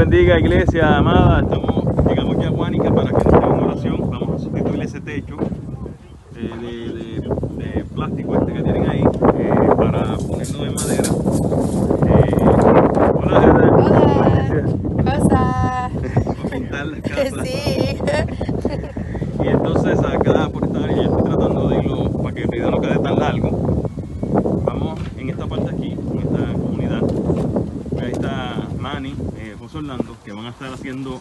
bendiga, iglesia amada. Llegamos ya a Guánica para que nos hagan una oración. Vamos a sustituir ese techo de plástico este que tienen ahí para ponerlo de madera. Hola, Heather. Hola. Cosa. Para pintar las casas. Sí. Y entonces acá por esta área yo estoy tratando de irlo para que el video no quede tan largo. Vamos en esta parte aquí, en esta comunidad. Ahí está Manny, José Orlando, que van a estar haciendo.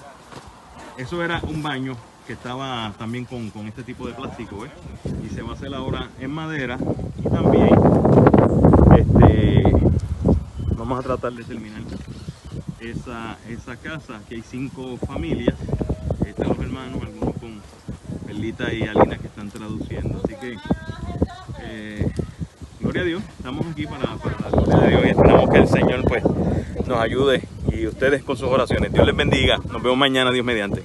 Eso era un baño que estaba también con este tipo de plástico, y se va a hacer ahora en madera. Y también vamos a tratar de terminar esa casa, que hay 5 familias. Ahí están los hermanos, algunos con Perlita y Alina que están traduciendo. Así que gloria a Dios, estamos aquí para la gloria de Dios y esperamos que el Señor pues nos ayude y ustedes con sus oraciones. Dios les bendiga, nos vemos mañana, Dios mediante.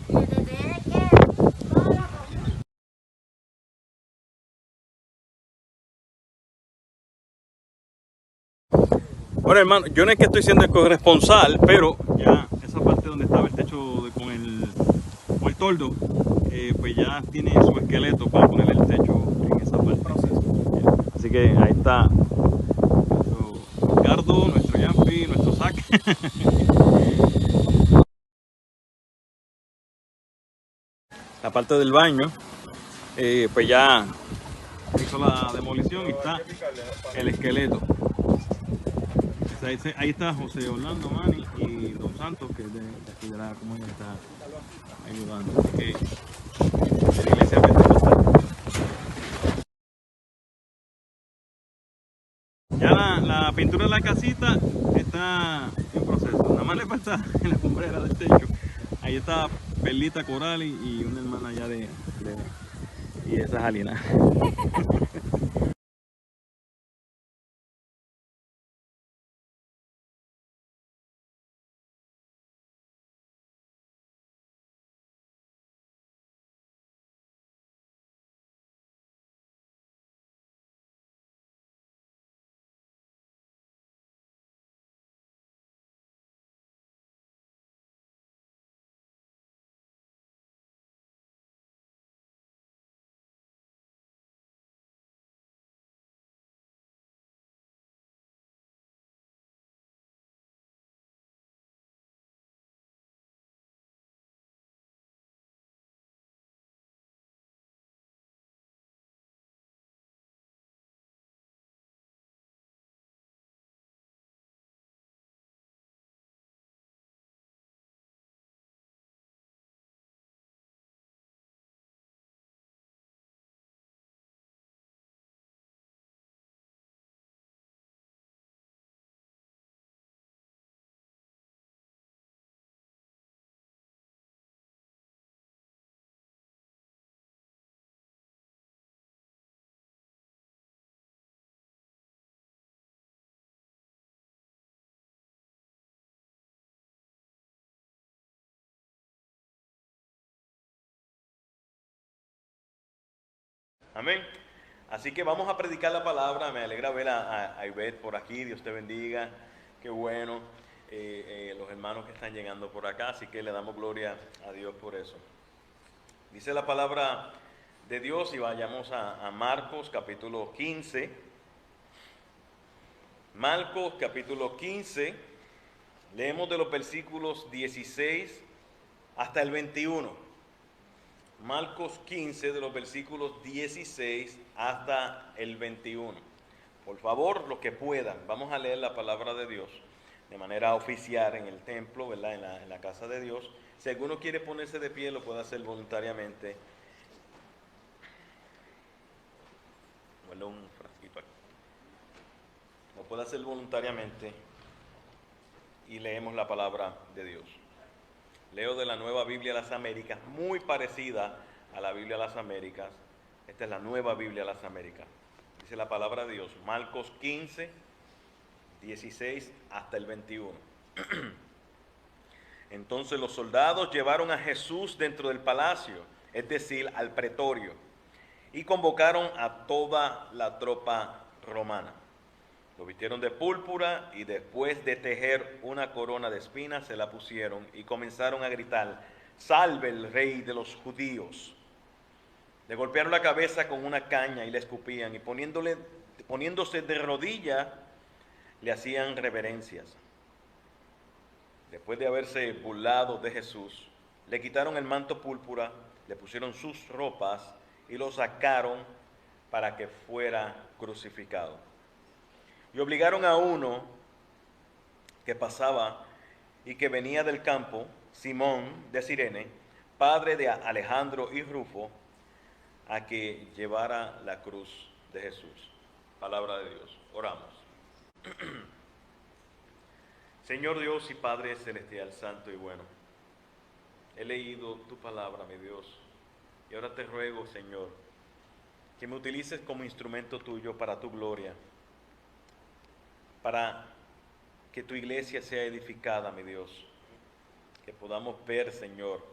Bueno, hermano, yo no es que estoy siendo el corresponsal, pero ya esa parte donde estaba el techo con el toldo, pues ya tiene su esqueleto para ponerle el techo en esa parte. Así que ahí está nuestro Ricardo, nuestro Yampi, nuestro Zach. La parte del baño, pues ya hizo la demolición y está el esqueleto. Ahí está José Orlando, Manny y Don Santos, que es de aquí de la comunidad, está ayudando. Así que de la iglesia pentecostal. Ya la pintura de la casita está en proceso. Nada más le falta en la cumbrera del techo. Ahí está Perlita Coral y una hermana allá y esa es Alina. Amén. Así que vamos a predicar la palabra. Me alegra ver a Ivette por aquí. Dios te bendiga. Qué bueno. Los hermanos que están llegando por acá. Así que le damos gloria a Dios por eso. Dice la palabra de Dios y vayamos a Marcos capítulo 15. Marcos capítulo 15. Leemos de los versículos 16 hasta el 21. Marcos 15 de los versículos 16 hasta el 21. Por favor, los que puedan, vamos a leer la palabra de Dios de manera oficial en el templo, ¿verdad? En la casa de Dios. Si alguno quiere ponerse de pie, lo puede hacer voluntariamente. Bueno, un frasquito aquí. Lo puede hacer voluntariamente y leemos la palabra de Dios. Leo de la Nueva Biblia de las Américas, muy parecida a la Biblia de las Américas. Esta es la Nueva Biblia de las Américas. Dice la palabra de Dios, Marcos 15, 16 hasta el 21. Entonces los soldados llevaron a Jesús dentro del palacio, es decir, al pretorio, y convocaron a toda la tropa romana. Lo vistieron de púrpura y después de tejer una corona de espinas se la pusieron y comenzaron a gritar: «Salve el rey de los judíos». Le golpearon la cabeza con una caña y le escupían, y poniéndose de rodillas le hacían reverencias. Después de haberse burlado de Jesús, le quitaron el manto púrpura, le pusieron sus ropas y lo sacaron para que fuera crucificado. Y obligaron a uno que pasaba y que venía del campo, Simón de Cirene, padre de Alejandro y Rufo, a que llevara la cruz de Jesús. Palabra de Dios. Oramos. Señor Dios y Padre celestial, santo y bueno, he leído tu palabra, mi Dios, y ahora te ruego, Señor, que me utilices como instrumento tuyo para tu gloria, para que tu iglesia sea edificada, mi Dios, que podamos ver, Señor,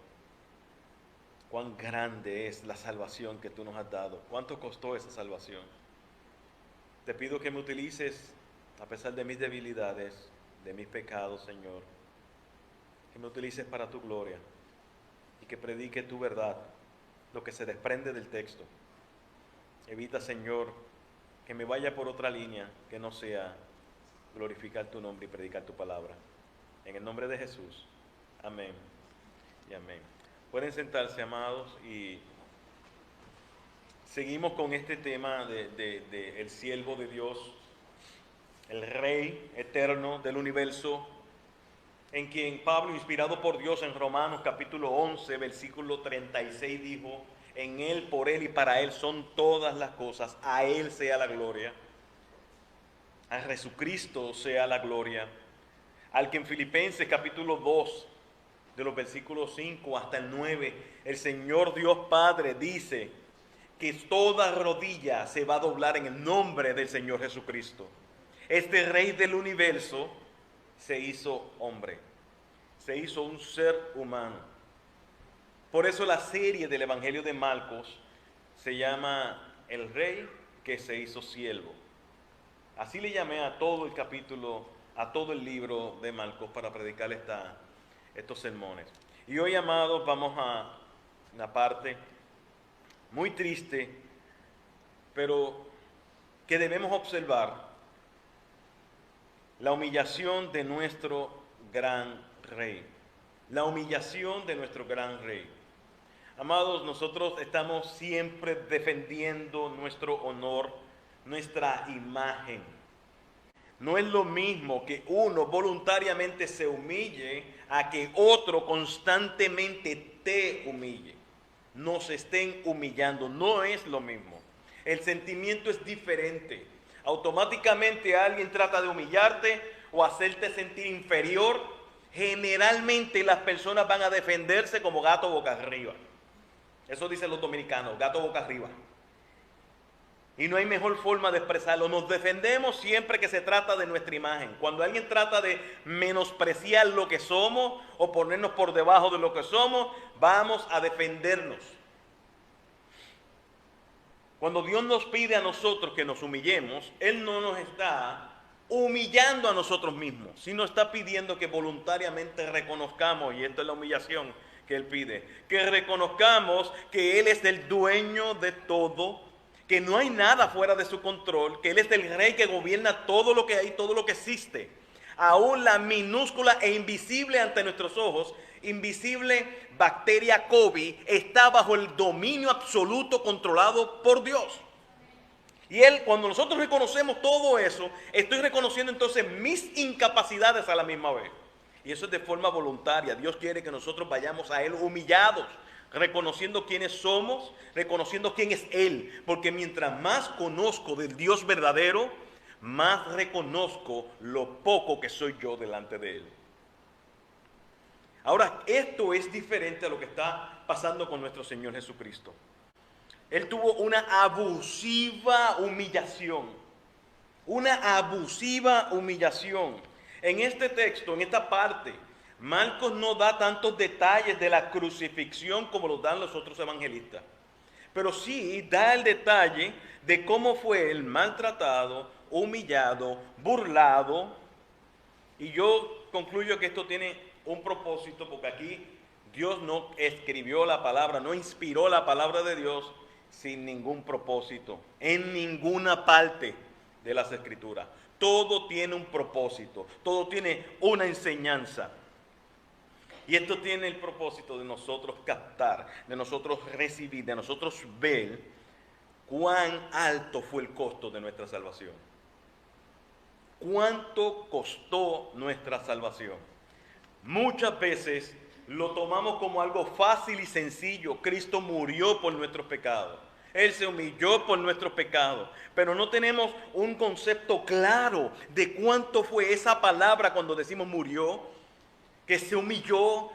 cuán grande es la salvación que tú nos has dado, cuánto costó esa salvación. Te pido que me utilices, a pesar de mis debilidades, de mis pecados, Señor, que me utilices para tu gloria y que predique tu verdad, lo que se desprende del texto. Evita, Señor, que me vaya por otra línea que no sea glorificar tu nombre y predicar tu palabra. En el nombre de Jesús. Amén y amén. Pueden sentarse, amados, y seguimos con este tema de el siervo de Dios, el Rey eterno del universo, en quien Pablo, inspirado por Dios en Romanos capítulo 11, versículo 36, dijo: en Él, por Él y para Él son todas las cosas, a Él sea la gloria, a Jesucristo sea la gloria, al que en Filipenses capítulo 2, de los versículos 5 hasta el 9, el Señor Dios Padre dice que toda rodilla se va a doblar en el nombre del Señor Jesucristo. Este Rey del universo se hizo hombre, se hizo un ser humano. Por eso la serie del Evangelio de Marcos se llama El Rey que se hizo siervo. Así le llamé a todo el capítulo, a todo el libro de Marcos para predicar estos sermones. Y hoy, amados, vamos a una parte muy triste, pero que debemos observar: la humillación de nuestro gran Rey. La humillación de nuestro gran Rey. Amados, nosotros estamos siempre defendiendo nuestro honor, nuestra imagen. No es lo mismo que uno voluntariamente se humille a que otro constantemente te humille. Nos estén humillando, no es lo mismo. El sentimiento es diferente. Automáticamente alguien trata de humillarte o hacerte sentir inferior. Generalmente las personas van a defenderse como gato boca arriba. Eso dicen los dominicanos, gato boca arriba. Y no hay mejor forma de expresarlo. Nos defendemos siempre que se trata de nuestra imagen. Cuando alguien trata de menospreciar lo que somos o ponernos por debajo de lo que somos, vamos a defendernos. Cuando Dios nos pide a nosotros que nos humillemos, Él no nos está humillando a nosotros mismos, sino está pidiendo que voluntariamente reconozcamos, y esto es la humillación que Él pide, que reconozcamos que Él es el dueño de todo, que no hay nada fuera de su control, que Él es el Rey que gobierna todo lo que hay, todo lo que existe. Aún la minúscula e invisible ante nuestros ojos, invisible bacteria COVID está bajo el dominio absoluto controlado por Dios. Y Él, cuando nosotros reconocemos todo eso, estoy reconociendo entonces mis incapacidades a la misma vez. Y eso es de forma voluntaria. Dios quiere que nosotros vayamos a Él humillados, reconociendo quiénes somos, reconociendo quién es Él. Porque mientras más conozco del Dios verdadero, más reconozco lo poco que soy yo delante de Él. Ahora, esto es diferente a lo que está pasando con nuestro Señor Jesucristo. Él tuvo una abusiva humillación. Una abusiva humillación. En este texto, en esta parte, Marcos no da tantos detalles de la crucifixión como los dan los otros evangelistas. pero sí da el detalle de cómo fue él maltratado, humillado, burlado. Y yo concluyo que esto tiene un propósito, porque aquí Dios no escribió la palabra, no inspiró la palabra de Dios sin ningún propósito, en ninguna parte de las Escrituras. Todo tiene un propósito, todo tiene una enseñanza. Y esto tiene el propósito de nosotros captar, de nosotros recibir, de nosotros ver cuán alto fue el costo de nuestra salvación. ¿Cuánto costó nuestra salvación? Muchas veces lo tomamos como algo fácil y sencillo. Cristo murió por nuestros pecados. Él se humilló por nuestros pecados. Pero no tenemos un concepto claro de cuánto fue esa palabra cuando decimos murió, que se humilló.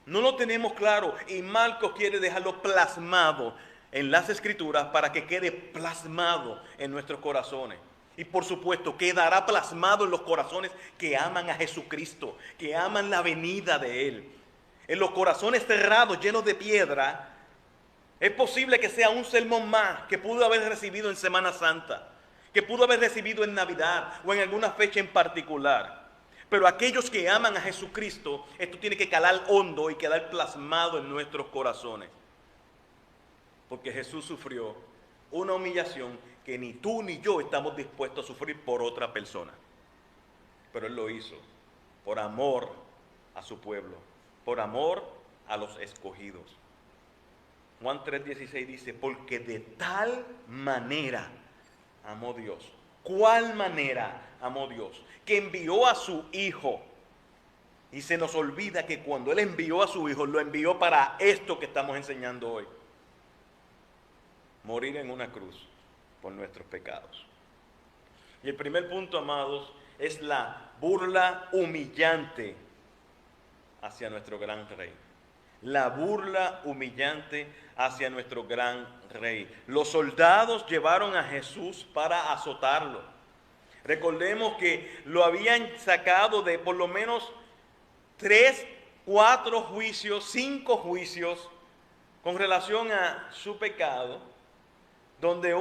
No lo tenemos claro. Y Marcos quiere dejarlo plasmado en las Escrituras para que quede plasmado en nuestros corazones. Y por supuesto quedará plasmado en los corazones que aman a Jesucristo, que aman la venida de Él. En los corazones cerrados, llenos de piedra, es posible que sea un sermón más que pudo haber recibido en Semana Santa, que pudo haber recibido en Navidad o en alguna fecha en particular. Pero aquellos que aman a Jesucristo, esto tiene que calar hondo y quedar plasmado en nuestros corazones. Porque Jesús sufrió una humillación que ni tú ni yo estamos dispuestos a sufrir por otra persona. Pero Él lo hizo por amor a su pueblo, por amor a los escogidos. Juan 3:16 dice, porque de tal manera amó Dios. ¿Cuál manera amó Dios? Que envió a su Hijo. Y se nos olvida que cuando Él envió a su Hijo, lo envió para esto que estamos enseñando hoy. Morir en una cruz por nuestros pecados. Y el primer punto, amados, es la burla humillante hacia nuestro gran Rey. La burla humillante hacia nuestro gran Rey. Los soldados llevaron a Jesús para azotarlo. Recordemos que lo habían sacado de por lo menos 3, 4 juicios, 5 juicios con relación a su pecado, donde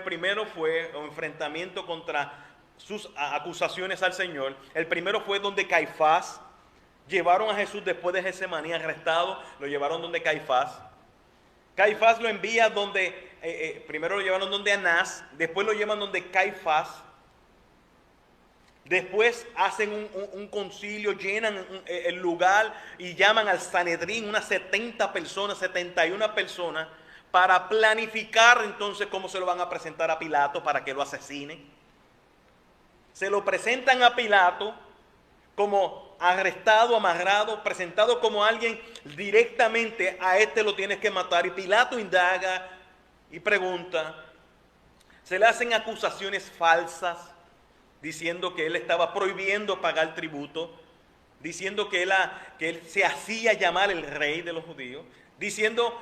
primero fue un enfrentamiento contra sus acusaciones al Señor. El primero fue donde Caifás, llevaron a Jesús después de Getsemaní arrestado, lo llevaron donde Caifás. Caifás lo envía donde, primero lo llevaron donde Anás, después lo llevan donde Caifás. Después hacen un concilio, llenan el lugar y llaman al Sanedrín, unas 70 personas, 71 personas, para planificar entonces cómo se lo van a presentar a Pilato para que lo asesine. Se lo presentan a Pilato como arrestado, amarrado, presentado como alguien directamente, a este lo tienes que matar. Y Pilato indaga y pregunta, se le hacen acusaciones falsas, diciendo que él estaba prohibiendo pagar tributo, diciendo que él se hacía llamar el rey de los judíos, diciendo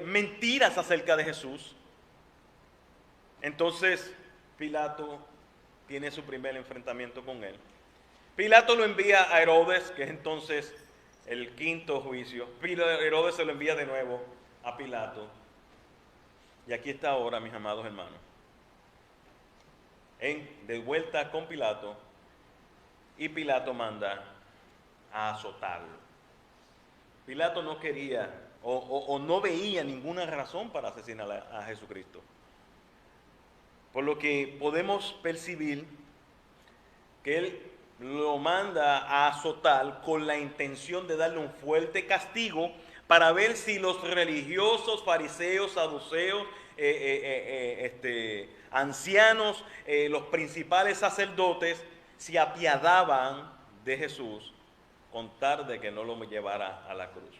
mentiras acerca de Jesús. Entonces Pilato tiene su primer enfrentamiento con él. Pilato lo envía a Herodes, que es entonces el quinto juicio. Herodes se lo envía de nuevo a Pilato. Y aquí está ahora, mis amados hermanos, de vuelta con Pilato, y Pilato manda a azotarlo. Pilato no quería o no veía ninguna razón para asesinar a Jesucristo. Por lo que podemos percibir que él lo manda a azotar con la intención de darle un fuerte castigo para ver si los religiosos, fariseos, saduceos, ancianos, los principales sacerdotes se apiadaban de Jesús con tal de que no lo llevara a la cruz.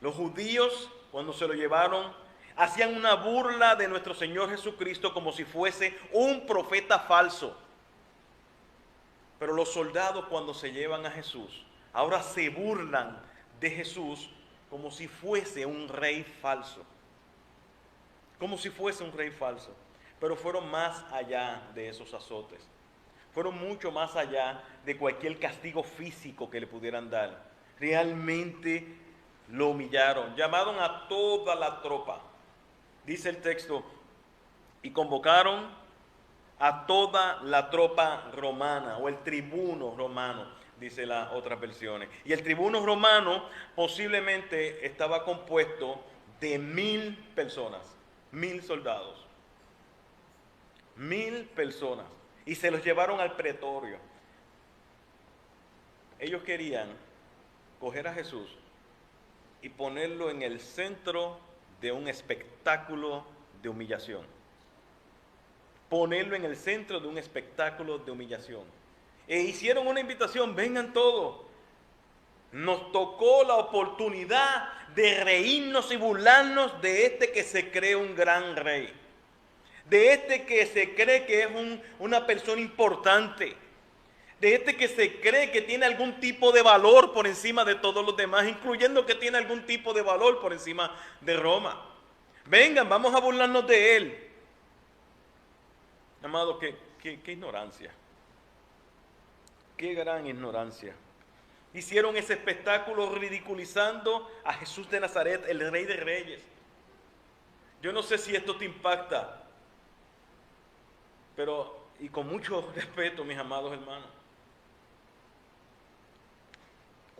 Los judíos, cuando se lo llevaron, hacían una burla de nuestro Señor Jesucristo como si fuese un profeta falso. Pero los soldados, cuando se llevan a Jesús, ahora se burlan de Jesús como si fuese un rey falso. Como si fuese un rey falso. Pero fueron más allá de esos azotes. Fueron mucho más allá de cualquier castigo físico que le pudieran dar. Realmente lo humillaron, llamaron a toda la tropa, dice el texto, y convocaron a toda la tropa romana, o el tribuno romano, dice las otras versiones. Y el tribuno romano posiblemente estaba compuesto de 1000 personas, 1000 soldados, 1000 personas, y se los llevaron al pretorio. Ellos querían coger a Jesús y ponerlo en el centro de un espectáculo de humillación. Ponerlo en el centro de un espectáculo de humillación. E hicieron una invitación, vengan todos. Nos tocó la oportunidad de reírnos y burlarnos de este que se cree un gran rey. De este que se cree que es una persona importante. De este que se cree que tiene algún tipo de valor por encima de todos los demás, incluyendo que tiene algún tipo de valor por encima de Roma. Vengan, vamos a burlarnos de él. Amado, qué ignorancia. Qué gran ignorancia. Hicieron ese espectáculo ridiculizando a Jesús de Nazaret, el Rey de Reyes. Yo no sé si esto te impacta, pero, y con mucho respeto, mis amados hermanos,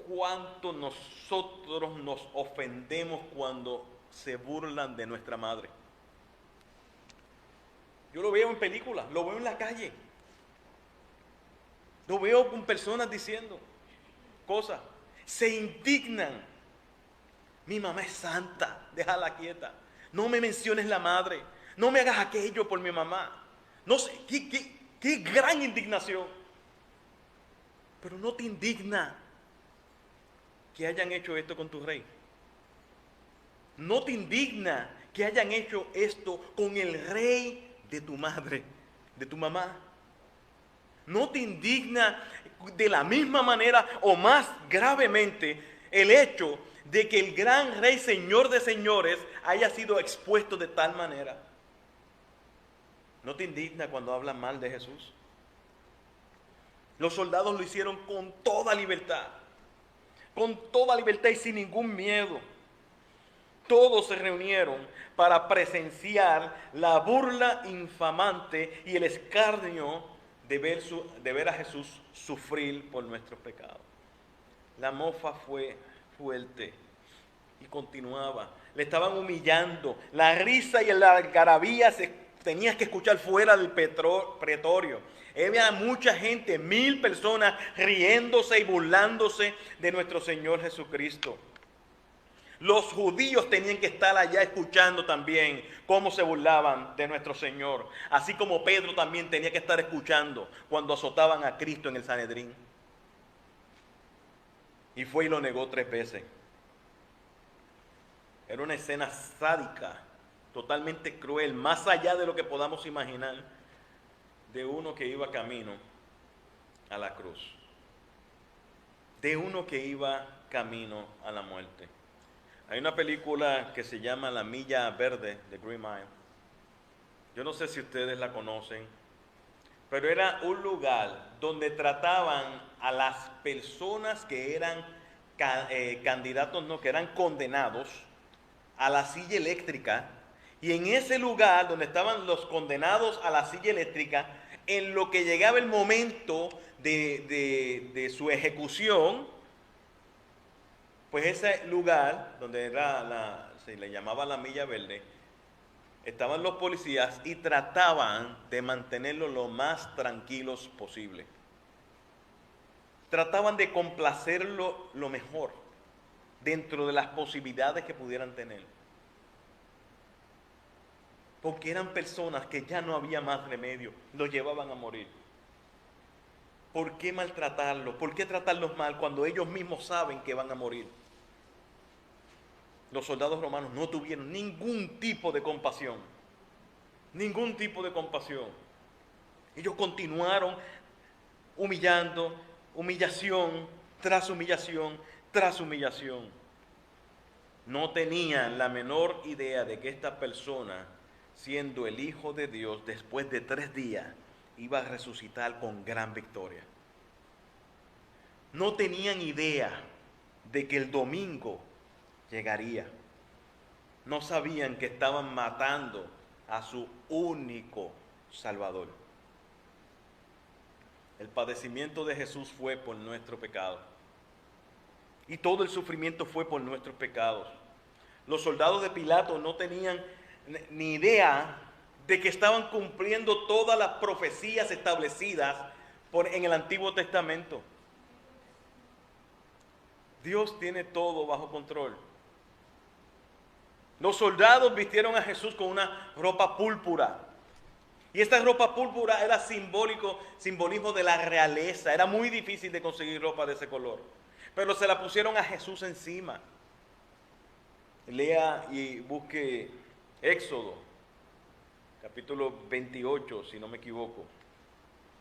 cuánto nosotros nos ofendemos cuando se burlan de nuestra madre. Yo lo veo en películas, lo veo en la calle, lo veo con personas diciendo cosas, se indignan. Mi mamá es santa, déjala quieta, no me menciones la madre, no me hagas aquello por mi mamá. No sé, qué gran indignación. Pero no te indigna que hayan hecho esto con tu rey. No te indigna que hayan hecho esto con el rey de tu madre, de tu mamá. No te indigna de la misma manera o más gravemente el hecho de que el gran rey, señor de señores, haya sido expuesto de tal manera. ¿No te indigna cuando hablan mal de Jesús? Los soldados lo hicieron con toda libertad y sin ningún miedo. Todos se reunieron para presenciar la burla infamante y el escarnio de ver a Jesús sufrir por nuestros pecados. La mofa fue fuerte y continuaba. Le estaban humillando. La risa y la algarabía tenías que escuchar fuera del pretorio. Había mucha gente, 1000 personas riéndose y burlándose de nuestro Señor Jesucristo. Los judíos tenían que estar allá escuchando también cómo se burlaban de nuestro Señor. Así como Pedro también tenía que estar escuchando cuando azotaban a Cristo en el Sanedrín. Y fue y lo negó 3 veces. Era una escena sádica, totalmente cruel, más allá de lo que podamos imaginar, de uno que iba camino a la cruz. De uno que iba camino a la muerte. Hay una película que se llama La Milla Verde, de Green Mile. Yo no sé si ustedes la conocen, pero era un lugar donde trataban a las personas que eran candidatos, no, que eran condenados a la silla eléctrica. Y en ese lugar donde estaban los condenados a la silla eléctrica, en lo que llegaba el momento de su ejecución, pues ese lugar donde se le llamaba la Milla Verde, estaban los policías y trataban de mantenerlos lo más tranquilos posible. Trataban de complacerlo lo mejor, dentro de las posibilidades que pudieran tener. Porque eran personas que ya no había más remedio, los llevaban a morir. ¿Por qué maltratarlos? ¿Por qué tratarlos mal cuando ellos mismos saben que van a morir? Los soldados romanos no tuvieron ningún tipo de compasión. Ningún tipo de compasión. Ellos continuaron humillando, humillación tras humillación tras humillación. No tenían la menor idea de que esta persona, siendo el Hijo de Dios, después de 3 días, iba a resucitar con gran victoria. No tenían idea de que el domingo llegaría. No sabían que estaban matando a su único Salvador. El padecimiento de Jesús fue por nuestro pecado. Y todo el sufrimiento fue por nuestros pecados. Los soldados de Pilato no tenían ni idea de que estaban cumpliendo todas las profecías establecidas en el Antiguo Testamento. Dios tiene todo bajo control. Los soldados vistieron a Jesús con una ropa púrpura. Y esta ropa púrpura era simbolismo de la realeza. Era muy difícil de conseguir ropa de ese color. Pero se la pusieron a Jesús encima. Lea y busque Éxodo, capítulo 28, si no me equivoco.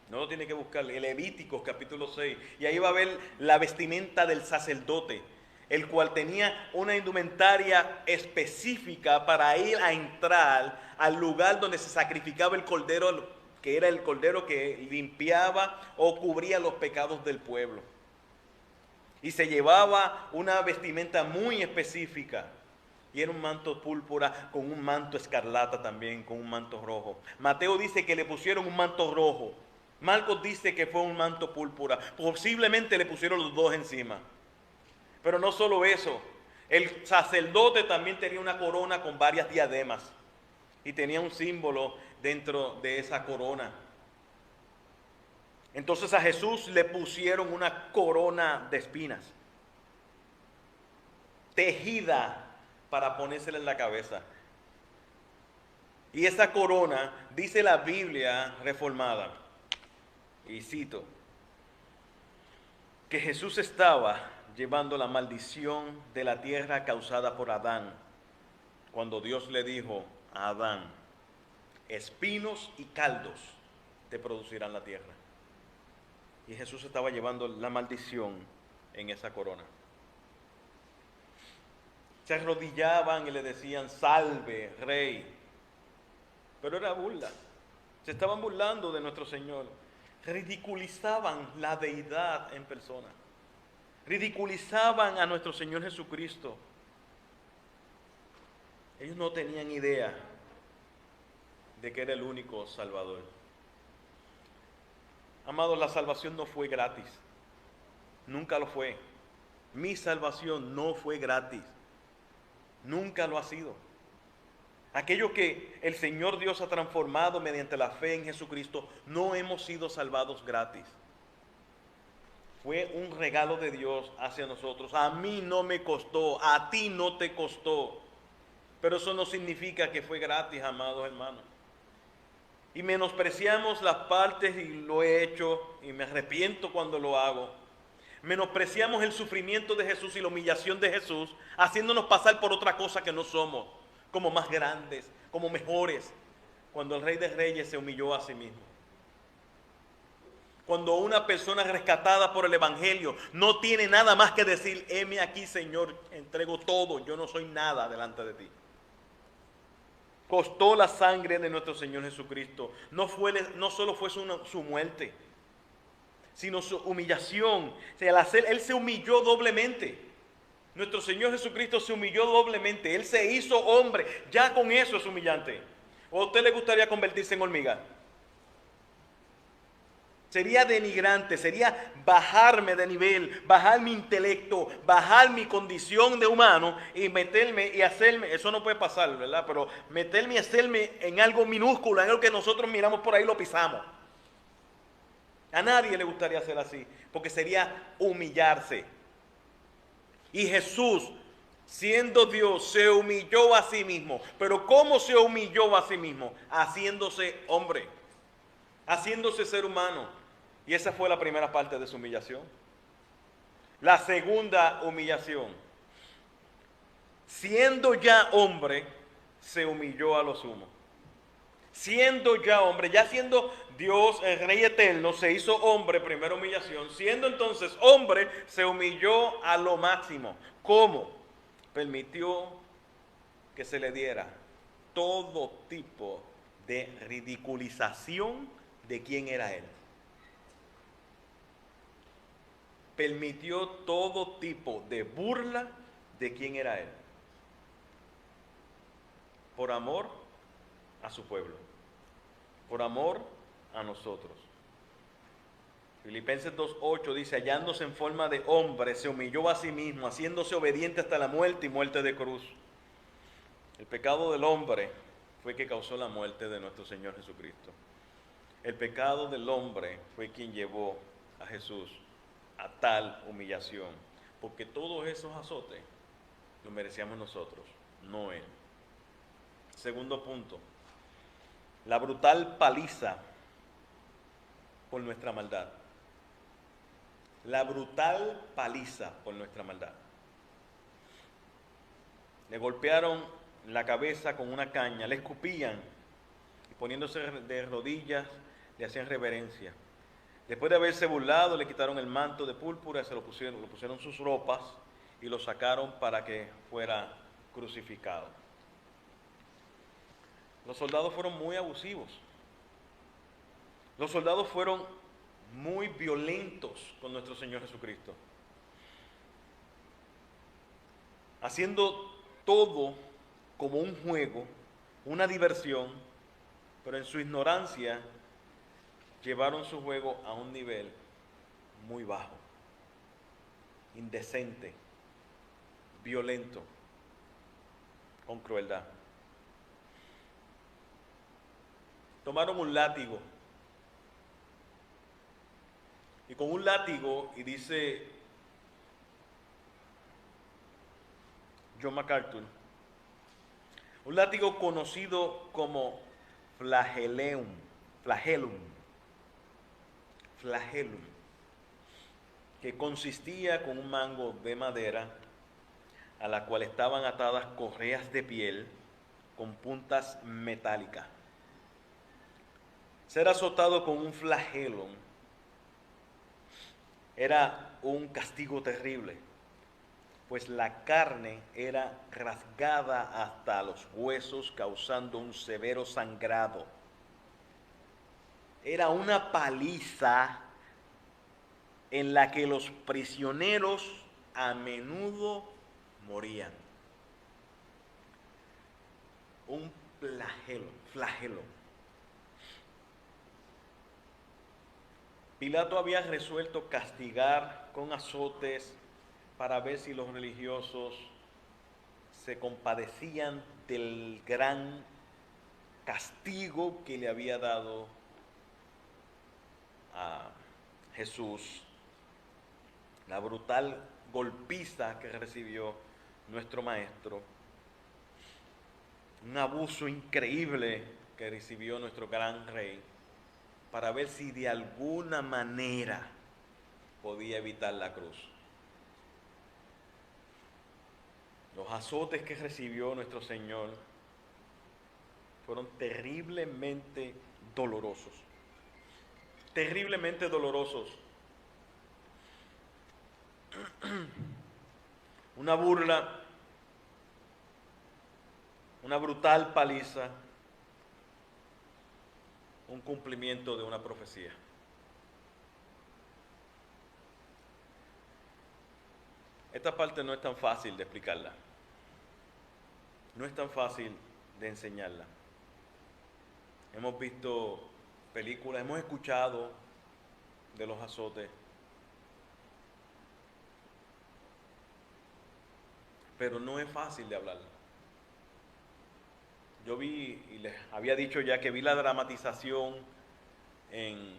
No lo tiene que buscar. Levíticos, capítulo 6. Y ahí va a ver la vestimenta del sacerdote, el cual tenía una indumentaria específica para ir a entrar al lugar donde se sacrificaba el cordero, que era el cordero que limpiaba o cubría los pecados del pueblo. Y se llevaba una vestimenta muy específica. Y era un manto púrpura con un manto escarlata también, con un manto rojo. Mateo dice que le pusieron un manto rojo. Marcos dice que fue un manto púrpura. Posiblemente le pusieron los dos encima. Pero no solo eso. El sacerdote también tenía una corona con varias diademas. Y tenía un símbolo dentro de esa corona. Entonces a Jesús le pusieron una corona de espinas, tejida para ponérsela en la cabeza. Y esa corona, dice la Biblia reformada, y cito, que Jesús estaba llevando la maldición de la tierra causada por Adán, cuando Dios le dijo a Adán, espinos y caldos te producirán la tierra. Y Jesús estaba llevando la maldición en esa corona. Se arrodillaban y le decían, salve, rey. Pero era burla. Se estaban burlando de nuestro Señor. Ridiculizaban la deidad en persona. Ridiculizaban a nuestro Señor Jesucristo. Ellos no tenían idea de que era el único Salvador. Amados, la salvación no fue gratis. Nunca lo fue. Mi salvación no fue gratis. Nunca lo ha sido. Aquello que el Señor Dios ha transformado mediante la fe en Jesucristo, no hemos sido salvados gratis. Fue un regalo de Dios hacia nosotros. A mí no me costó, a ti no te costó. Pero eso no significa que fue gratis, amados hermanos. Y menospreciamos las partes, y lo he hecho, y me arrepiento cuando lo hago. Menospreciamos el sufrimiento de Jesús y la humillación de Jesús, haciéndonos pasar por otra cosa que no somos, como más grandes, como mejores, cuando el Rey de Reyes se humilló a sí mismo. Cuando una persona rescatada por el Evangelio no tiene nada más que decir, heme aquí, Señor, entrego todo, yo no soy nada delante de ti. Costó la sangre de nuestro Señor Jesucristo. No solo fue su muerte, sino su humillación. O sea, Él se humilló doblemente. Nuestro Señor Jesucristo se humilló doblemente. Él se hizo hombre. Ya con eso es humillante. ¿O a usted le gustaría convertirse en hormiga? Sería denigrante, sería bajarme de nivel, bajar mi intelecto, bajar mi condición de humano y meterme y hacerme, eso no puede pasar, ¿verdad? Pero meterme y hacerme en algo minúsculo, en algo que nosotros miramos por ahí y lo pisamos. A nadie le gustaría hacer así, porque sería humillarse. Y Jesús, siendo Dios, se humilló a sí mismo. Pero ¿cómo se humilló a sí mismo? Haciéndose hombre, haciéndose ser humano. Y esa fue la primera parte de su humillación. La segunda humillación, siendo ya hombre, se humilló a lo sumo. Siendo ya hombre, ya siendo Dios, el Rey eterno, se hizo hombre, primera humillación. Siendo entonces hombre, se humilló a lo máximo. ¿Cómo? Permitió que se le diera todo tipo de ridiculización de quién era Él. Permitió todo tipo de burla, de quién era Él. Por amor a su pueblo, por amor a nosotros. Filipenses 2:8 dice, hallándose en forma de hombre, se humilló a sí mismo, haciéndose obediente hasta la muerte y muerte de cruz. El pecado del hombre fue que causó la muerte de nuestro Señor Jesucristo. El pecado del hombre fue quien llevó a Jesús a tal humillación, porque todos esos azotes los merecíamos nosotros, no Él. Segundo punto, la brutal paliza por nuestra maldad. La brutal paliza por nuestra maldad. Le golpearon la cabeza con una caña, le escupían y poniéndose de rodillas le hacían reverencia. Después de haberse burlado, le quitaron el manto de púrpura, le pusieron sus ropas y lo sacaron para que fuera crucificado. Los soldados fueron muy abusivos. Los soldados fueron muy violentos con nuestro Señor Jesucristo, haciendo todo como un juego, una diversión, pero en su ignorancia llevaron su juego a un nivel muy bajo, indecente, violento, con crueldad. Tomaron un látigo, y con un látigo, y dice John MacArthur, un látigo conocido como flagellum, que consistía con un mango de madera a la cual estaban atadas correas de piel con puntas metálicas. Ser azotado con un flagellum era un castigo terrible, pues la carne era rasgada hasta los huesos, causando un severo sangrado. Era una paliza en la que los prisioneros a menudo morían. Un flagelo. Pilato había resuelto castigar con azotes para ver si los religiosos se compadecían del gran castigo que le había dado a Jesús, la brutal golpiza que recibió nuestro maestro, un abuso increíble que recibió nuestro gran rey, para ver si de alguna manera podía evitar la cruz. Los azotes que recibió nuestro Señor fueron terriblemente dolorosos. Terriblemente dolorosos. Una burla, una brutal paliza, un cumplimiento de una profecía. Esta parte no es tan fácil de explicarla. No es tan fácil de enseñarla. Hemos visto películas, hemos escuchado de los azotes, pero no es fácil de hablar. Yo vi, y les había dicho ya que vi la dramatización en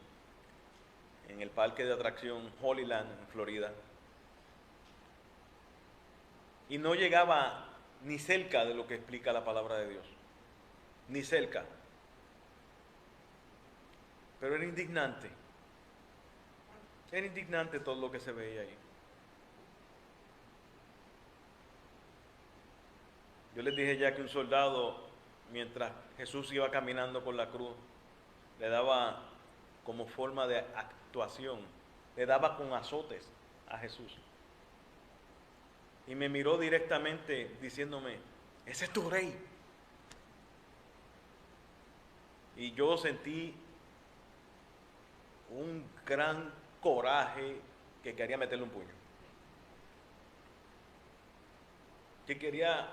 el parque de atracción Holyland, en Florida, y no llegaba ni cerca de lo que explica la palabra de Dios, ni cerca. Pero era indignante todo lo que se veía ahí. Yo les dije ya que un soldado, mientras Jesús iba caminando por la cruz, le daba como forma de actuación, le daba con azotes a Jesús. Y me miró directamente diciéndome, ese es tu rey. Y yo sentí un gran coraje que quería meterle un puño. que quería,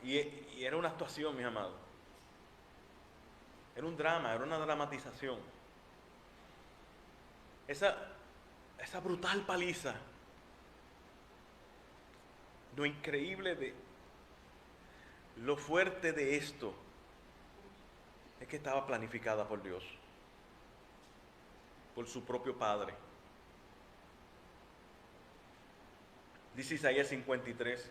y era una actuación, mis amados. Era un drama, era una dramatización. Esa brutal paliza. Lo increíble lo fuerte de esto es que estaba planificada por Dios, por su propio Padre. Dice Isaías 53,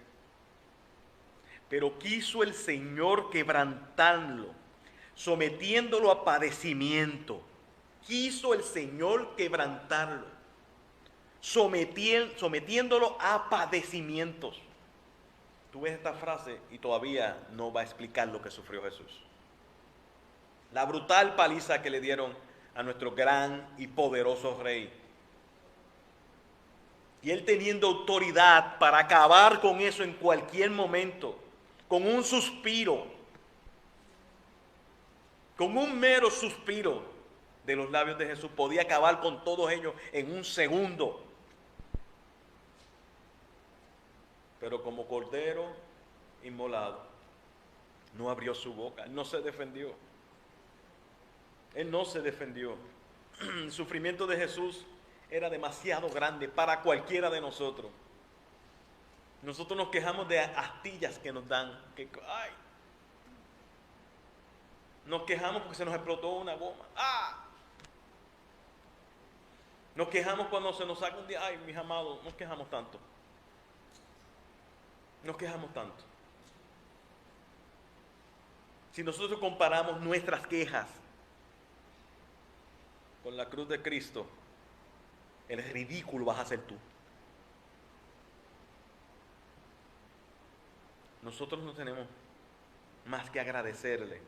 pero quiso el Señor quebrantarlo, sometiéndolo a padecimiento. Quiso el Señor quebrantarlo, sometiéndolo a padecimientos. Tú ves esta frase y todavía no va a explicar lo que sufrió Jesús. La brutal paliza que le dieron a nuestro gran y poderoso Rey. Y Él teniendo autoridad para acabar con eso en cualquier momento, con un suspiro, con un mero suspiro de los labios de Jesús, podía acabar con todos ellos en un segundo. Pero como cordero inmolado, no abrió su boca, no se defendió. Él no se defendió. El sufrimiento de Jesús era demasiado grande para cualquiera de nosotros. Nosotros nos quejamos de astillas que nos dan. Nos quejamos porque se nos explotó una goma. Nos quejamos cuando se nos saca un día. Ay, mis amados, nos quejamos tanto. Nos quejamos tanto. Si nosotros comparamos nuestras quejas con la cruz de Cristo, el ridículo vas a ser tú. Nosotros no tenemos más que agradecerle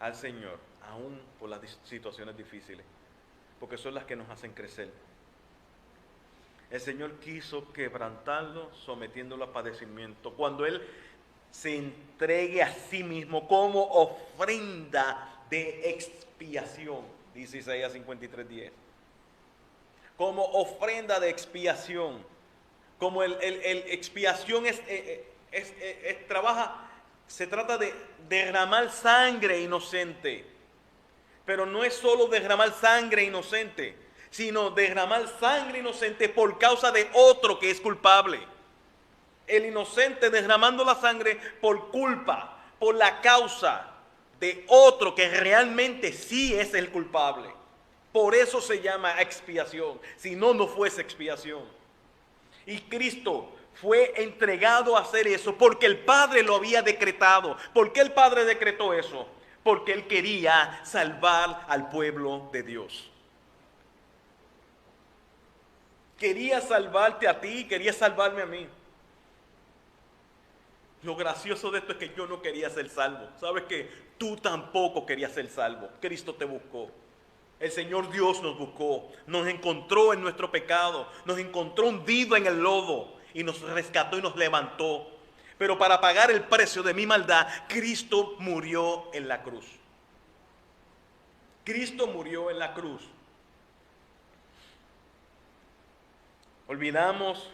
al Señor, aún por las situaciones difíciles, porque son las que nos hacen crecer. El Señor quiso quebrantarlo, sometiéndolo a padecimiento. Cuando Él se entregue a sí mismo como ofrenda de expiación, dice Isaías 53:10. Como ofrenda de expiación. Como el expiación se trata de derramar sangre inocente. Pero no es solo derramar sangre inocente, sino derramar sangre inocente por causa de otro que es culpable. El inocente derramando la sangre por culpa, por la causa de otro que realmente sí es el culpable. Por eso se llama expiación, si no, no fuese expiación. Y Cristo fue entregado a hacer eso porque el Padre lo había decretado. ¿Por qué el Padre decretó eso? Porque Él quería salvar al pueblo de Dios. Quería salvarte a ti, quería salvarme a mí. Lo gracioso de esto es que yo no quería ser salvo. ¿Sabes qué? Tú tampoco querías ser salvo. Cristo te buscó. El Señor Dios nos buscó, nos encontró en nuestro pecado, nos encontró hundido en el lodo y nos rescató y nos levantó. Pero para pagar el precio de mi maldad, Cristo murió en la cruz. Cristo murió en la cruz. Olvidamos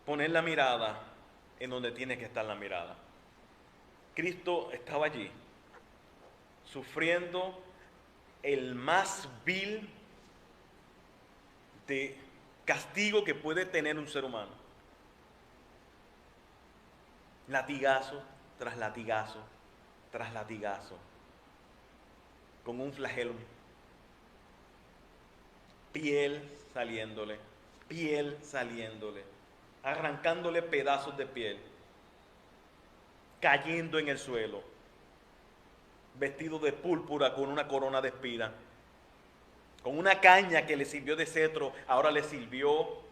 poner la mirada en donde tiene que estar la mirada. Cristo estaba allí, sufriendo el más vil de castigo que puede tener un ser humano. Latigazo tras latigazo, tras latigazo, con un flagelo. Piel saliéndole, arrancándole pedazos de piel, cayendo en el suelo, vestido de púrpura con una corona de espinas, con una caña que le sirvió de cetro, ahora le sirvió,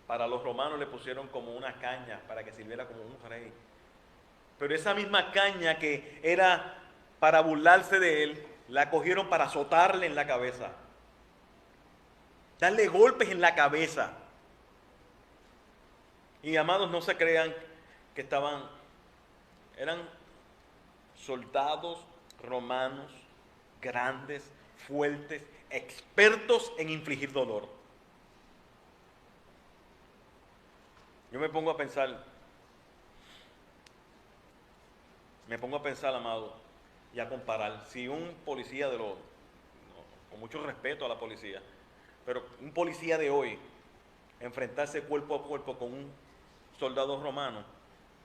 para los romanos le pusieron como una caña para que sirviera como un rey. Pero esa misma caña que era para burlarse de él, la cogieron para azotarle en la cabeza, darle golpes en la cabeza. Y amados, no se crean que eran soldados romanos, grandes, fuertes, expertos en infligir dolor. Yo me pongo a pensar, amado, y a comparar. Si un policía con mucho respeto a la policía, pero un policía de hoy, enfrentarse cuerpo a cuerpo con un soldado romano,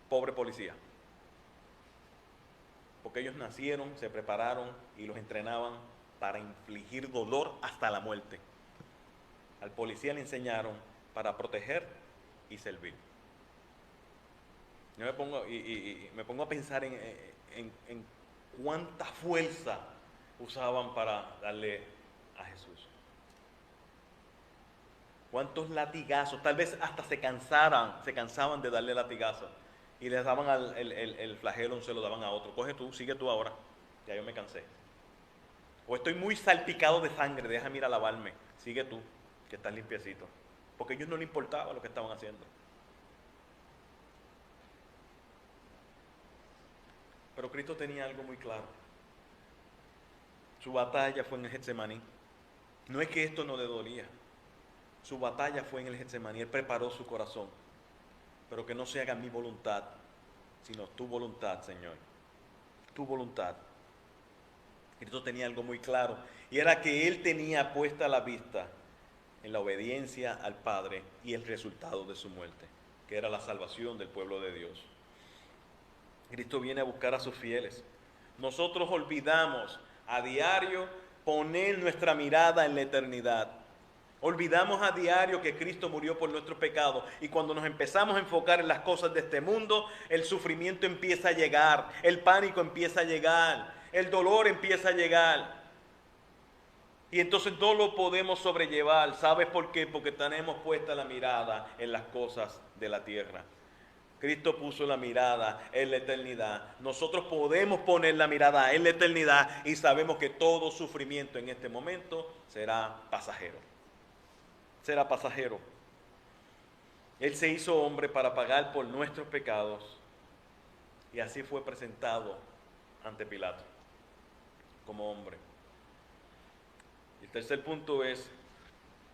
pobre policía. Porque ellos nacieron, se prepararon y los entrenaban para infligir dolor hasta la muerte. Al policía le enseñaron para proteger y servir. Yo me pongo a pensar en cuánta fuerza usaban para darle a Jesús. Cuántos latigazos, tal vez hasta se cansaban de darle latigazos y les daban el flagelo, se lo daban a otro. Coge tú, sigue tú ahora, ya yo me cansé. O estoy muy salpicado de sangre, déjame ir a lavarme, sigue tú, que estás limpiecito. Porque a ellos no les importaba lo que estaban haciendo. Pero Cristo tenía algo muy claro. Su batalla fue en el Getsemaní. No es que esto no le dolía. Su batalla fue en el Getsemaní. Él preparó su corazón. Pero que no se haga mi voluntad, sino tu voluntad, Señor. Tu voluntad. Cristo tenía algo muy claro. Y era que Él tenía puesta la vista en la obediencia al Padre y el resultado de su muerte, que era la salvación del pueblo de Dios. Cristo viene a buscar a sus fieles. Nosotros olvidamos a diario poner nuestra mirada en la eternidad. Olvidamos a diario que Cristo murió por nuestros pecados, y cuando nos empezamos a enfocar en las cosas de este mundo, el sufrimiento empieza a llegar, el pánico empieza a llegar, el dolor empieza a llegar. Y entonces no lo podemos sobrellevar. ¿Sabes por qué? Porque tenemos puesta la mirada en las cosas de la tierra. Cristo puso la mirada en la eternidad. Nosotros podemos poner la mirada en la eternidad y sabemos que todo sufrimiento en este momento será pasajero. Será pasajero. Él se hizo hombre para pagar por nuestros pecados y así fue presentado ante Pilato como hombre. Y el tercer punto es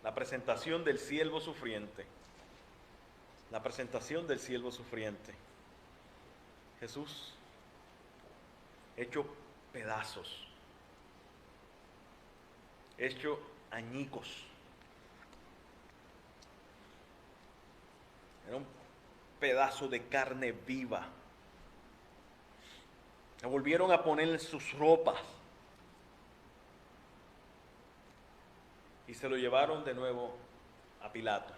la presentación del siervo sufriente. La presentación del siervo sufriente. Jesús hecho pedazos, hecho añicos. Era un pedazo de carne viva. Le volvieron a poner sus ropas y se lo llevaron de nuevo a Pilato.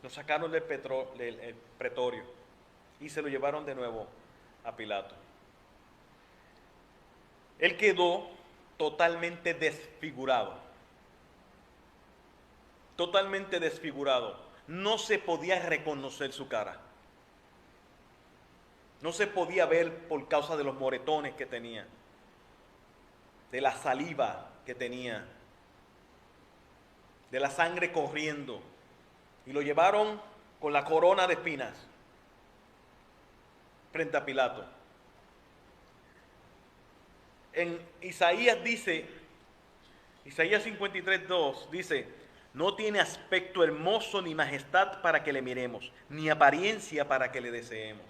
Lo sacaron del pretorio y se lo llevaron de nuevo a Pilato. Él quedó totalmente desfigurado. Totalmente desfigurado. No se podía reconocer su cara. No se podía ver por causa de los moretones que tenía, de la saliva que tenía, de la sangre corriendo. Y lo llevaron con la corona de espinas frente a Pilato. En Isaías dice, Isaías 53:2 dice: no tiene aspecto hermoso ni majestad para que le miremos, ni apariencia para que le deseemos.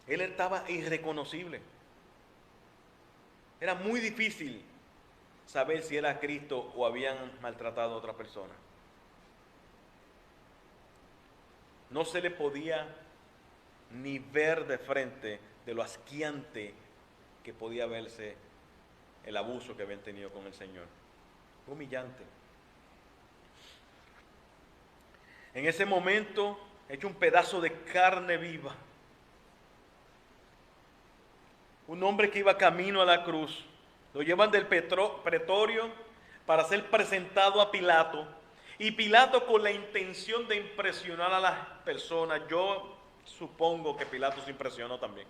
Él estaba irreconocible. Era muy difícil saber si era Cristo o habían maltratado a otra persona. No se le podía ni ver de frente de lo asqueante que podía verse el abuso que habían tenido con el Señor. Humillante. En ese momento, hecho un pedazo de carne viva, un hombre que iba camino a la cruz, lo llevan del pretorio para ser presentado a Pilato. Y Pilato, con la intención de impresionar a las personas, yo supongo que Pilato se impresionó también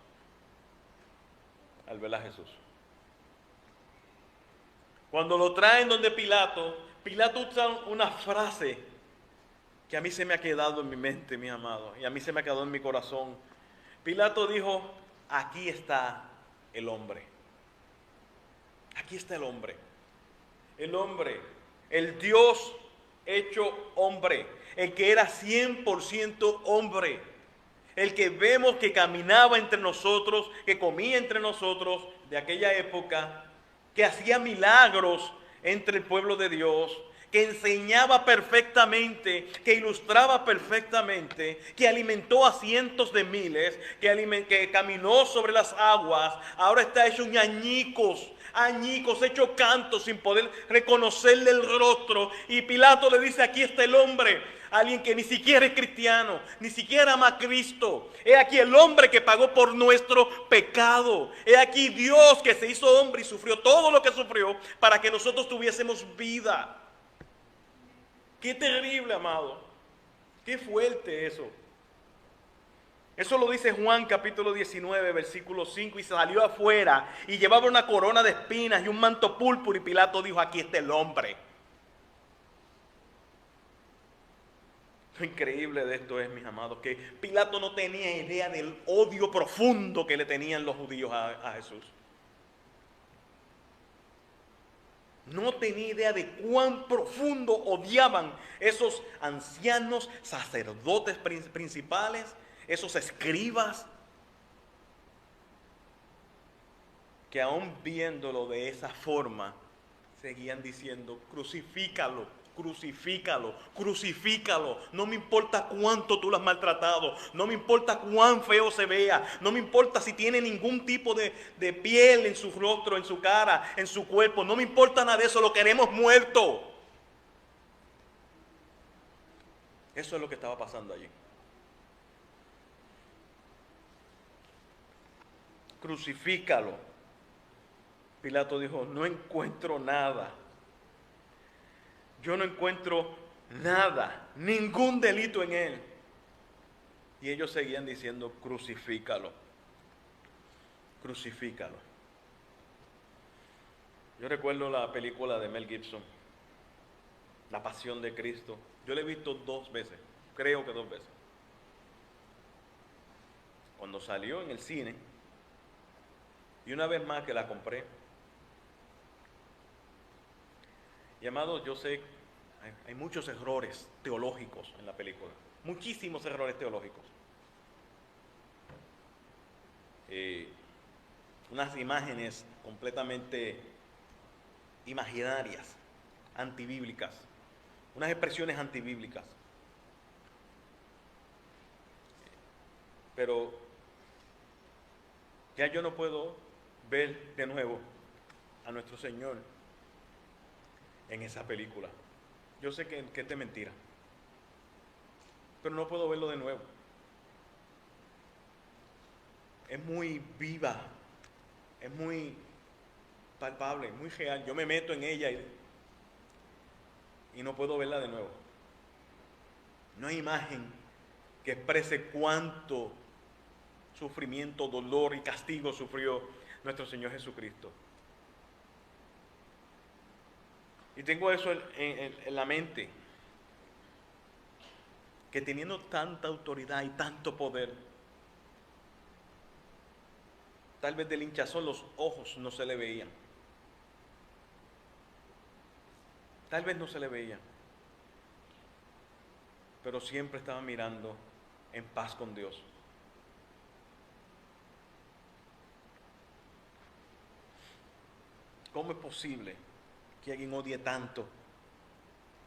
al ver a Jesús. Cuando lo traen donde Pilato usa una frase que a mí se me ha quedado en mi mente, mis amados, y a mí se me ha quedado en mi corazón. Pilato dijo: aquí está el hombre. Aquí está el hombre. El hombre, el Dios hecho hombre, el que era 100% hombre, el que vemos que caminaba entre nosotros, que comía entre nosotros de aquella época, que hacía milagros entre el pueblo de Dios, que enseñaba perfectamente, que ilustraba perfectamente, que alimentó a cientos de miles, que caminó sobre las aguas, ahora está hecho un añicos, hecho cantos sin poder reconocerle el rostro. Y Pilato le dice, aquí está el hombre, alguien que ni siquiera es cristiano, ni siquiera ama a Cristo. He aquí el hombre que pagó por nuestro pecado. He aquí Dios que se hizo hombre y sufrió todo lo que sufrió para que nosotros tuviésemos vida. Qué terrible, amado. Qué fuerte eso. Eso lo dice Juan capítulo 19, versículo 5, y salió afuera y llevaba una corona de espinas y un manto púrpura, y Pilato dijo, aquí está el hombre. Lo increíble de esto es, mis amados, que Pilato no tenía idea del odio profundo que le tenían los judíos a Jesús. No tenía idea de cuán profundo odiaban esos ancianos, sacerdotes principales, esos escribas, que aún viéndolo de esa forma, seguían diciendo, crucifícalo, crucifícalo, crucifícalo. No me importa cuánto tú lo has maltratado, no me importa cuán feo se vea, no me importa si tiene ningún tipo de piel en su rostro, en su cara, en su cuerpo, no me importa nada de eso, lo queremos muerto. Eso es lo que estaba pasando allí. Crucifícalo. Pilato dijo, no encuentro nada. Yo no encuentro nada, ningún delito en él. Y ellos seguían diciendo, crucifícalo, crucifícalo. Yo recuerdo la película de Mel Gibson, La Pasión de Cristo. Yo la he visto 2 veces, creo que 2 veces. Cuando salió en el cine, y una vez más que la compré. Y amados, yo sé, hay muchos errores teológicos en la película, muchísimos errores teológicos. Unas imágenes completamente imaginarias, antibíblicas, unas expresiones antibíblicas. Pero ya yo no puedo ver de nuevo a nuestro Señor en esa película. Yo sé que es de mentira, pero no puedo verlo de nuevo. Es muy viva, es muy palpable, muy real. Yo me meto en ella y no puedo verla de nuevo. No hay imagen que exprese cuánto sufrimiento, dolor y castigo sufrió nuestro Señor Jesucristo. Y tengo eso en la mente, que teniendo tanta autoridad y tanto poder, tal vez del hinchazón los ojos no se le veían. Tal vez no se le veían, pero siempre estaba mirando en paz con Dios. ¿Cómo es posible que alguien odie tanto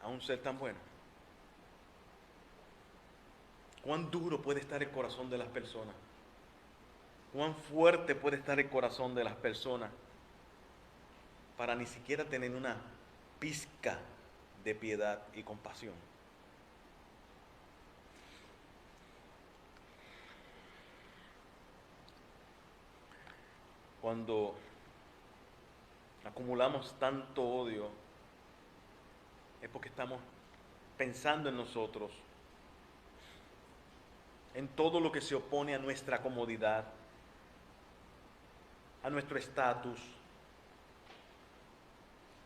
a un ser tan bueno? ¿Cuán duro puede estar el corazón de las personas? ¿Cuán fuerte puede estar el corazón de las personas para ni siquiera tener una pizca de piedad y compasión? Cuando acumulamos tanto odio, es porque estamos pensando en nosotros, en todo lo que se opone a nuestra comodidad, a nuestro estatus.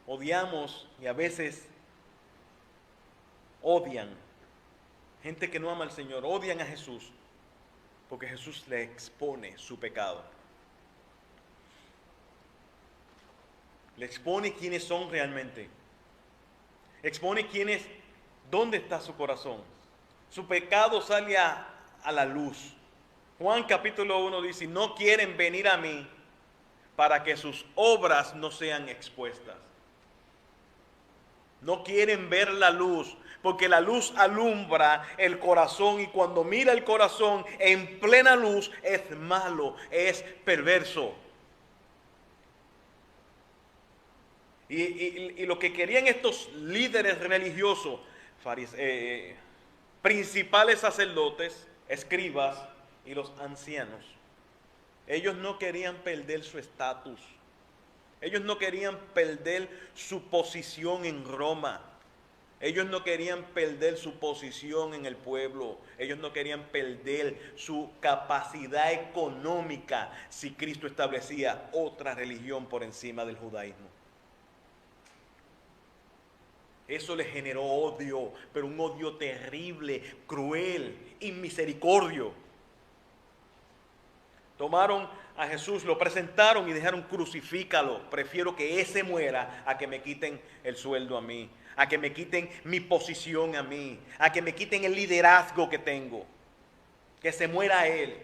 Odiamos y a veces odian, gente que no ama al Señor, odian a Jesús, porque Jesús le expone su pecado. Le expone quiénes son realmente. Expone quiénes ¿Dónde está su corazón? Su pecado sale a la luz. Juan capítulo 1 dice, no quieren venir a mí para que sus obras no sean expuestas. No quieren ver la luz, porque la luz alumbra el corazón y cuando mira el corazón en plena luz es malo, es perverso. Y lo que querían estos líderes religiosos, principales sacerdotes, escribas y los ancianos, ellos no querían perder su estatus. Ellos no querían perder su posición en Roma. Ellos no querían perder su posición en el pueblo. Ellos no querían perder su capacidad económica si Cristo establecía otra religión por encima del judaísmo. Eso les generó odio, pero un odio terrible, cruel, inmisericordio. Tomaron a Jesús, lo presentaron y dijeron, crucifícalo. Prefiero que ese muera a que me quiten el sueldo a mí, a que me quiten mi posición a mí, a que me quiten el liderazgo que tengo. Que se muera él.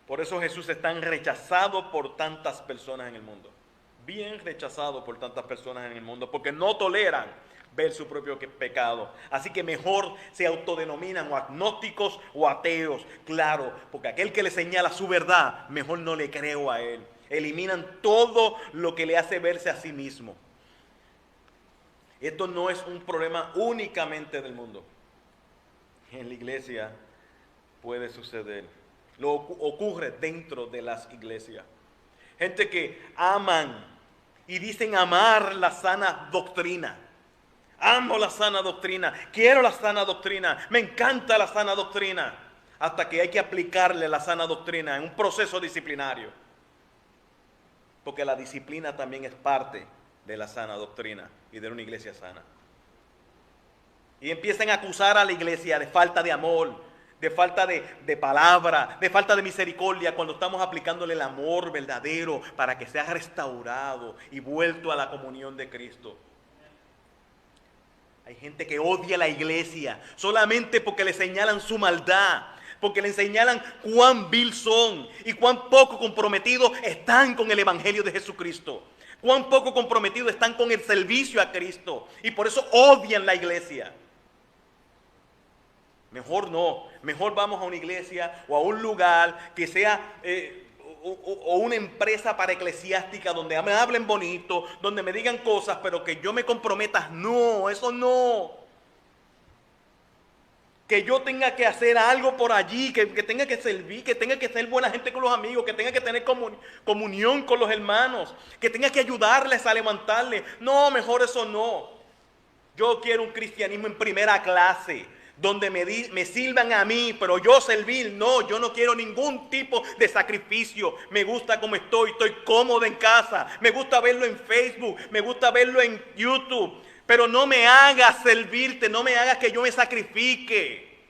Por eso Jesús es tan rechazado por tantas personas en el mundo. Bien rechazado por tantas personas en el mundo, porque no toleran ver su propio pecado. Así que mejor se autodenominan o agnósticos o ateos. Claro, porque aquel que le señala su verdad, mejor no le creo a él. Eliminan todo lo que le hace verse a sí mismo. Esto no es un problema únicamente del mundo. En la iglesia puede suceder. Lo ocurre dentro de las iglesias. Gente que aman y dicen amar la sana doctrina. Amo la sana doctrina, quiero la sana doctrina, me encanta la sana doctrina, hasta que hay que aplicarle la sana doctrina en un proceso disciplinario. Porque la disciplina también es parte de la sana doctrina y de una iglesia sana. Y empiezan a acusar a la iglesia de falta de amor, de falta de palabra, de falta de misericordia, cuando estamos aplicándole el amor verdadero para que sea restaurado y vuelto a la comunión de Cristo. Hay gente que odia a la iglesia solamente porque le señalan su maldad, porque le señalan cuán vil son y cuán poco comprometidos están con el evangelio de Jesucristo, cuán poco comprometidos están con el servicio a Cristo y por eso odian la iglesia. Mejor no, mejor vamos a una iglesia o a un lugar que sea o una empresa para eclesiástica donde me hablen bonito, donde me digan cosas, pero que yo me comprometa. No, eso no. Que yo tenga que hacer algo por allí, que tenga que servir, que tenga que ser buena gente con los amigos, que tenga que tener comunión con los hermanos, que tenga que ayudarles a levantarles. No, mejor eso no. Yo quiero un cristianismo en primera clase, donde me sirvan a mí, pero yo servir, no, yo no quiero ningún tipo de sacrificio. Me gusta como estoy cómodo en casa, me gusta verlo en Facebook, me gusta verlo en YouTube, pero no me hagas servirte, no me hagas que yo me sacrifique.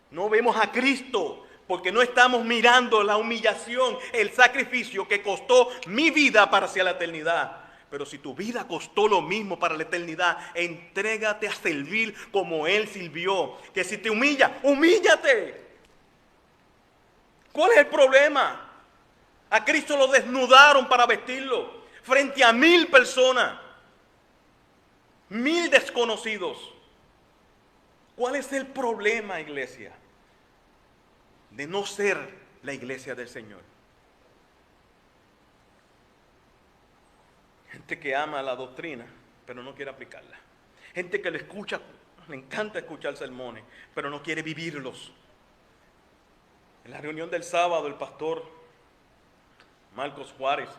No vemos a Cristo porque no estamos mirando la humillación, el sacrificio que costó mi vida para hacia la eternidad. Pero si tu vida costó lo mismo para la eternidad, entrégate a servir como Él sirvió. Que si te humilla, humíllate. ¿Cuál es el problema? A Cristo lo desnudaron para vestirlo frente a 1000 personas, 1000 desconocidos. ¿Cuál es el problema, iglesia? De no ser la iglesia del Señor. Gente que ama la doctrina, pero no quiere aplicarla. Gente que le escucha, le encanta escuchar sermones, pero no quiere vivirlos. En la reunión del sábado, el pastor Marcos Juárez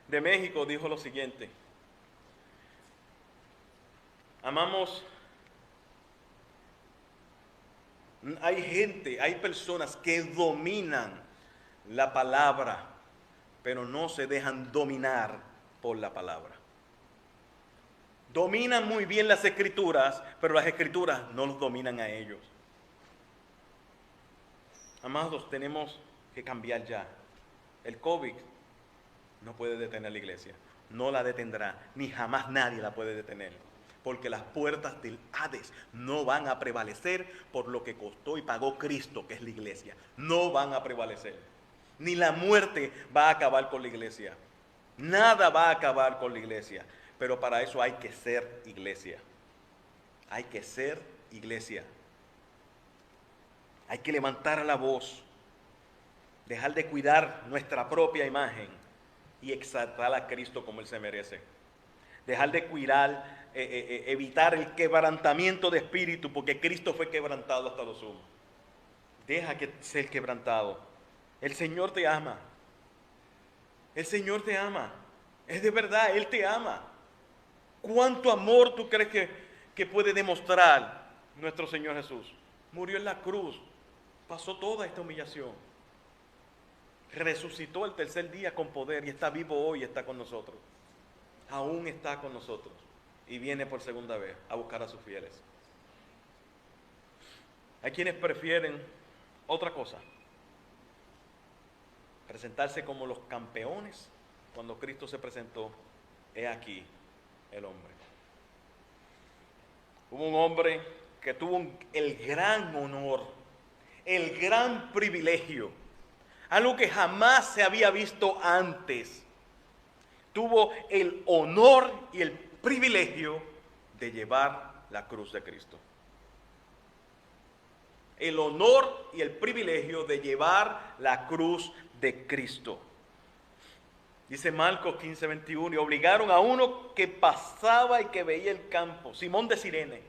de México dijo lo siguiente: hay personas que dominan la palabra, pero no se dejan dominar por la palabra. Dominan muy bien las escrituras, pero las escrituras no los dominan a ellos. Amados, tenemos que cambiar ya. El COVID no puede detener la iglesia. no la detendrá, ni jamás nadie la puede detener. Porque las puertas del Hades no van a prevalecer por lo que costó y pagó Cristo, que es la iglesia. No van a prevalecer. Ni la muerte va a acabar con la iglesia. Nada va a acabar con la iglesia. Pero para eso hay que ser iglesia. Hay que ser iglesia. Hay que levantar la voz. Dejar de cuidar nuestra propia imagen y exaltar a Cristo como Él se merece. Dejar de cuidar, evitar el quebrantamiento de espíritu, porque Cristo fue quebrantado hasta lo sumo. Deja que ser quebrantado. El Señor te ama. El Señor te ama. Es de verdad, Él te ama. ¿Cuánto amor tú crees que puede demostrar nuestro Señor Jesús? Murió en la cruz, pasó toda esta humillación, resucitó el tercer día con poder y está vivo hoy y está con nosotros. Aún está con nosotros y viene por segunda vez a buscar a sus fieles. Hay quienes prefieren otra cosa, presentarse como los campeones cuando Cristo se presentó. He aquí el hombre. Hubo un hombre que tuvo el gran honor, el gran privilegio, algo que jamás se había visto antes. Tuvo el honor y el privilegio de llevar la cruz de Cristo. El honor y el privilegio de llevar la cruz de Cristo. Dice Marcos 15:21, y obligaron a uno que pasaba y que veía el campo, Simón de Cirene,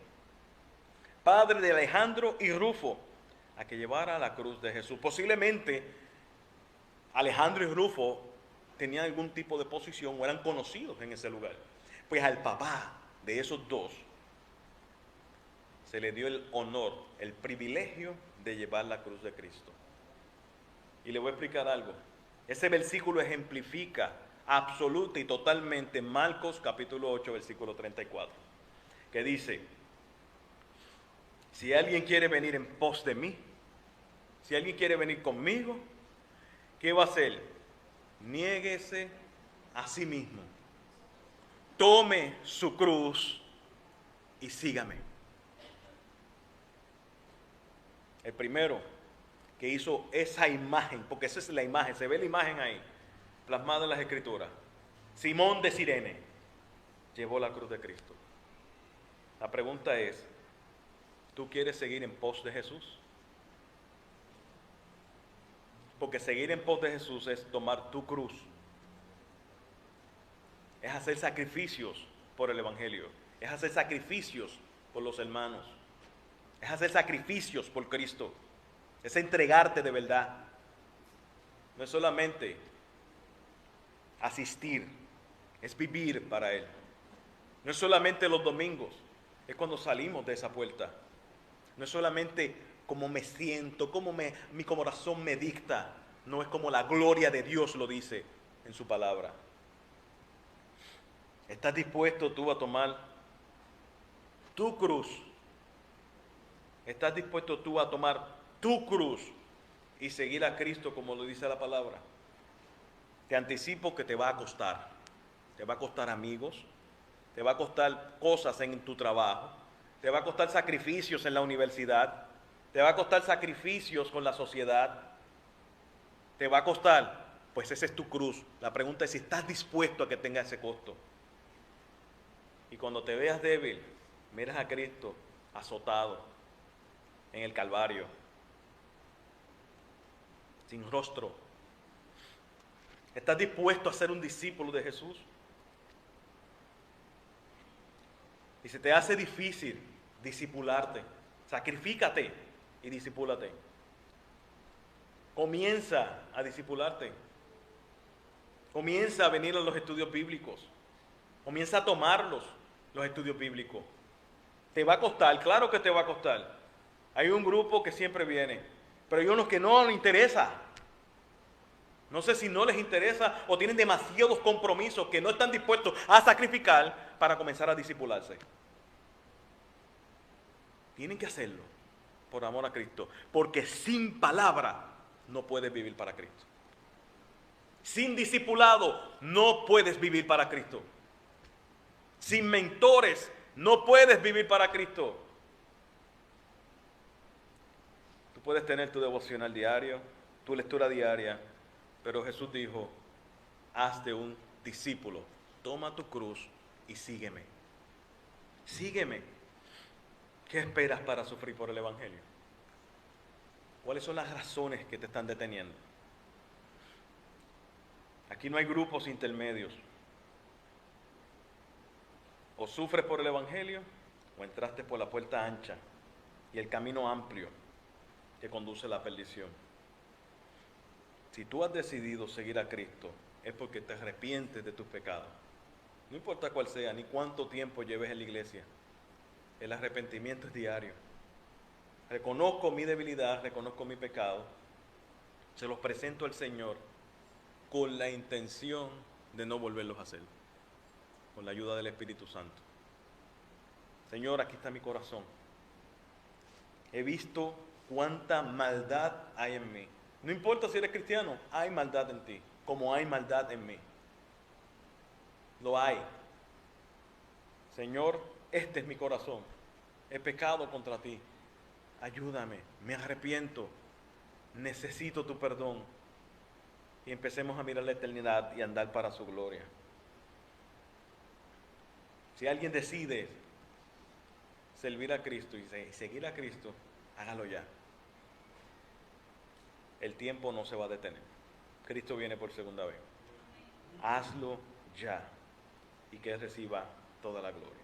padre de Alejandro y Rufo, a que llevara la cruz de Jesús. Posiblemente Alejandro y Rufo tenían algún tipo de posición o eran conocidos en ese lugar. Pues al papá de esos dos se le dio el honor, el privilegio de llevar la cruz de Cristo. Y le voy a explicar algo. Ese versículo ejemplifica absoluta y totalmente Marcos capítulo 8, versículo 34, que dice: si alguien quiere venir en pos de mí, si alguien quiere venir conmigo, ¿qué va a hacer? Niéguese a sí mismo, tome su cruz y sígame. El primero que hizo esa imagen, porque esa es la imagen, se ve la imagen ahí, plasmada en las Escrituras, Simón de Cirene, llevó la cruz de Cristo. La pregunta es, ¿tú quieres seguir en pos de Jesús? Porque seguir en pos de Jesús es tomar tu cruz, es hacer sacrificios por el Evangelio, es hacer sacrificios por los hermanos, es hacer sacrificios por Cristo, es entregarte de verdad. No es solamente asistir, es vivir para Él. No es solamente los domingos, es cuando salimos de esa puerta. No es solamente como me siento, como mi corazón me dicta. No, es como la gloria de Dios lo dice en su palabra. ¿Estás dispuesto tú a tomar tu cruz? ¿Estás dispuesto tú a tomar tu cruz y seguir a Cristo como lo dice la palabra? Te anticipo que te va a costar. Te va a costar amigos, te va a costar cosas en tu trabajo, te va a costar sacrificios en la universidad, te va a costar sacrificios con la sociedad, te va a costar, pues esa es tu cruz. La pregunta es si estás dispuesto a que tenga ese costo. Y cuando te veas débil, miras a Cristo azotado en el Calvario, sin rostro. ¿Estás dispuesto a ser un discípulo de Jesús? Y se te hace difícil discipularte, sacrifícate y discipúlate. Comienza a discipularte. Comienza a venir a los estudios bíblicos. Comienza a tomarlos, los estudios bíblicos. ¿Te va a costar? Claro que te va a costar. Hay un grupo que siempre viene, pero hay unos que no les interesa. No sé si no les interesa o tienen demasiados compromisos que no están dispuestos a sacrificar para comenzar a discipularse. Tienen que hacerlo por amor a Cristo, porque sin palabra no puedes vivir para Cristo. Sin discipulado no puedes vivir para Cristo. Sin mentores no puedes vivir para Cristo. Tú puedes tener tu devocional diario, tu lectura diaria, pero Jesús dijo, hazte un discípulo, toma tu cruz y sígueme. Sígueme. ¿Qué esperas para sufrir por el Evangelio? ¿Cuáles son las razones que te están deteniendo? Aquí no hay grupos intermedios. O sufres por el Evangelio o entraste por la puerta ancha y el camino amplio que conduce a la perdición. Si tú has decidido seguir a Cristo, es porque te arrepientes de tus pecados. No importa cuál sea, ni cuánto tiempo lleves en la iglesia. El arrepentimiento es diario. Reconozco mi debilidad, reconozco mi pecado, se los presento al Señor con la intención de no volverlos a hacer, con la ayuda del Espíritu Santo. Señor, aquí está mi corazón. He visto cuánta maldad hay en mí. No importa si eres cristiano, hay maldad en ti, como hay maldad en mí. Lo hay. Señor, este es mi corazón. He pecado contra ti. Ayúdame, me arrepiento. Necesito tu perdón. Y empecemos a mirar la eternidad y andar para su gloria. Si alguien decide servir a Cristo y seguir a Cristo, hágalo ya. El tiempo no se va a detener. Cristo viene por segunda vez. Hazlo ya y que Él reciba toda la gloria.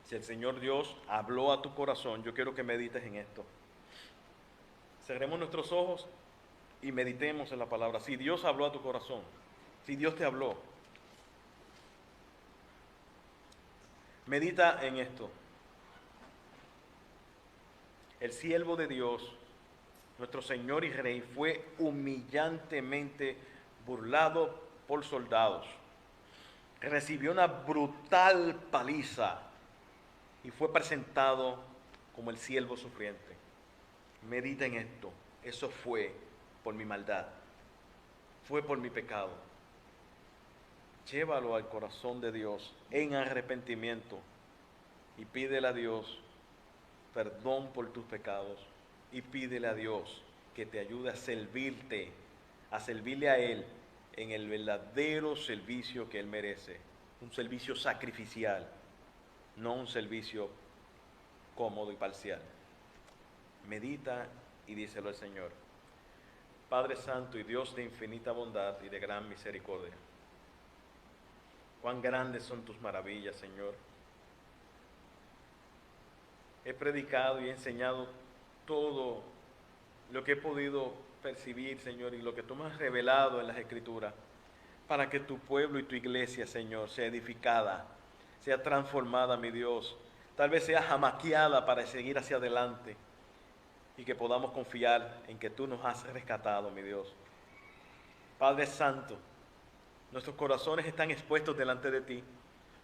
Si el Señor Dios habló a tu corazón, yo quiero que medites en esto. Cerremos nuestros ojos y meditemos en la palabra. Si Dios habló a tu corazón, si Dios te habló, medita en esto. El siervo de Dios, nuestro Señor y Rey, fue humillantemente burlado por soldados. Recibió una brutal paliza y fue presentado como el siervo sufriente. Medita en esto. Eso fue por mi maldad. Fue por mi pecado. Llévalo al corazón de Dios en arrepentimiento y pídele a Dios perdón por tus pecados y pídele a Dios que te ayude a servirte, a servirle a Él en el verdadero servicio que Él merece. Un servicio sacrificial, no un servicio cómodo y parcial. Medita y díselo al Señor. Padre Santo y Dios de infinita bondad y de gran misericordia, cuán grandes son tus maravillas, Señor. He predicado y he enseñado todo lo que he podido percibir, Señor, y lo que tú me has revelado en las Escrituras, para que tu pueblo y tu iglesia, Señor, sea edificada, sea transformada, mi Dios, tal vez sea jamaqueada para seguir hacia adelante y que podamos confiar en que tú nos has rescatado, mi Dios. Padre Santo, nuestros corazones están expuestos delante de ti.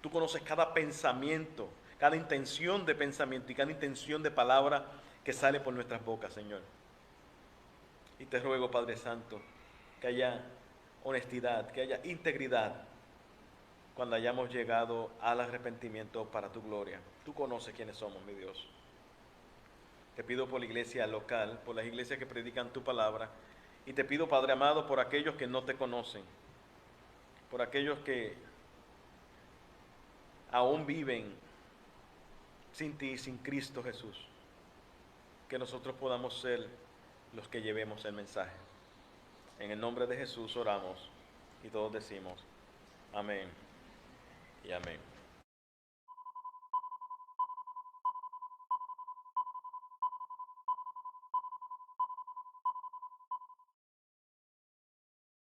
Tú conoces cada pensamiento, cada intención de pensamiento y cada intención de palabra que sale por nuestras bocas, Señor. Y te ruego, Padre Santo, que haya honestidad, que haya integridad cuando hayamos llegado al arrepentimiento para tu gloria. Tú conoces quiénes somos, mi Dios. Te pido por la iglesia local, por las iglesias que predican tu palabra, y te pido, Padre amado, por aquellos que no te conocen, por aquellos que aún viven sin ti, sin Cristo Jesús, que nosotros podamos ser los que llevemos el mensaje. En el nombre de Jesús oramos y todos decimos amén y amén.